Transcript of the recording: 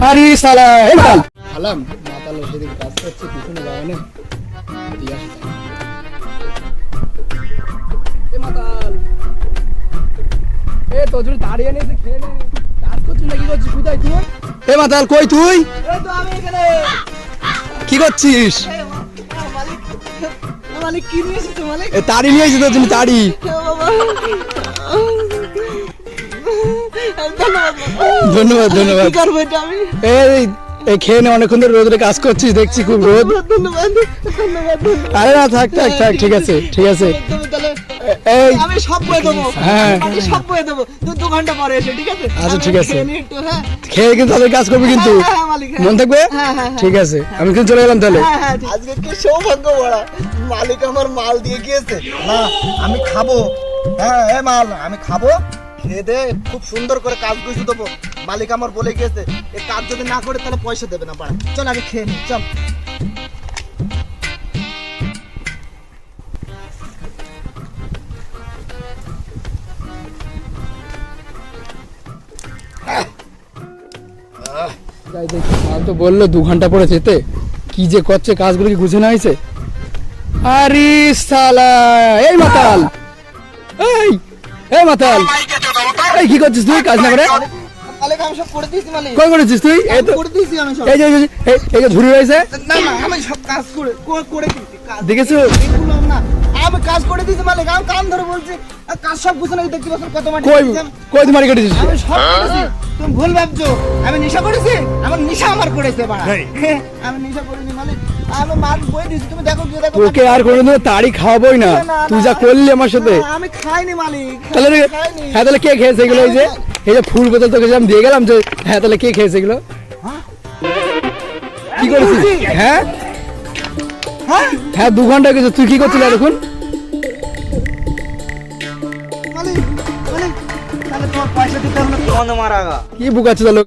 আরে শালা এই মাতাল আলাম মাতাল সেদিন কাজ করছে পিছনে যাবে না দিয়ে আসি এ মাতাল এ তো যদি দাঁড়িয়ে নেই খেয়ে নে কাজ করছিস না কি করছিস কোথায় তুই এ মাতাল কই তুই এই তো আমি এখানে কি করছিস মালিক মালিক কি নিয়ে এসেছো মালিক এ তাড়ি নিয়ে এসেছিস তুমি তাড়ি ধন্যবাদ ধন্যবাদ কি করবো এটা আমি এই খেয়ে নে অনেকক্ষণ ধরে রোদে কাজ করছিস দেখছি খুব রোদ ধন্যবাদ ধন্যবাদ আরে না থাক থাক থাক ঠিক আছে ঠিক আছে তুমি তাহলে এই আমি সব বয়ে দেবো হ্যাঁ। আমি সব বয়ে দেবো তুই 2 ঘন্টা পরে এসে ঠিক আছে আচ্ছা, আমি ঠিক আছে। খেয়ে নিই একটু, হ্যাঁ খেয়ে কিন্তু তাদের কাজ করবি কিন্তু হ্যাঁ, হ্যাঁ, মালিক, হ্যাঁ। মন থাকবে হ্যাঁ, হ্যাঁ, ঠিক আছে আমি কিন্তু চলে গেলাম তাহলে হ্যাঁ, হ্যাঁ, আজকে কি সৌভাগ্য বড়া মালিক আমার মাল দিয়ে গিয়েছে না আমি খাবো, হ্যাঁ এ মাল আমি খাবো, খেয়ে দে খুব সুন্দর করে কাজ গুছিয়ে দেবো। মালিক আমার বলে গিয়েছে এই কাজ যদি না করে তাহলে পয়সা দেবে না পাড়া। চল আমি খেয়ে নিই চল। যাই দেখি মাল তো বললো 2 ঘন্টা পরে যেতে কি যে করছে কাজগুলো কি গুছিয়ে না হয়েছে আরে শালা এই মাতাল এই এই মাতাল এই কি করছিস তুই কাজ না করে মালিক আমি সব করে দিয়েছি মালিক কই করেছিস তুই এই তো করে দিয়েছি আমি সব এই যে এই যে ঝুড়ি রয়েছে না না আমি সব কাজ করে দিয়েছি কাজ দেখেছো এগুলো না আমি কাজ করে দিয়েছি মালিক আমি কান ধরে বলছি আর কাজ সব গুছানো দেখতে পাচ্ছেন কত মাটি কই দিয়েছি আমি। কই তুমি মারি কেটেছিস আমি সব করেছি তুমি ভুল ভাবছো আমি নেশা করেছি আমার নেশা আমার করেছে বাড়া আমি নেশা করিনি মালিক আমি মাল বই দিয়েছি তুমি দেখো গিয়ে দেখো তোকে আর কোনোদিন তাড়ি খাওয়াবোই না তুই যা করলি আমার সাথে না, আমি খাইনি মালিক তাহলে খাইনি হ্যাঁ তাহলে কে খেয়েছে এগুলো এই যে ফুল বোতল তোকে যে আমি দিয়ে গেলাম যে হ্যাঁ তাহলে কে খেয়েছে এগুলো কি করেছিস হ্যাঁ হ্যাঁ হ্যাঁ 2 ঘন্টা গেছে তুই কি করছিস এখন মালিক মালিক তাহলে তোমার পয়সা দিতে হবে না তোমার মারা কি বুকাচ্ছে তাহলে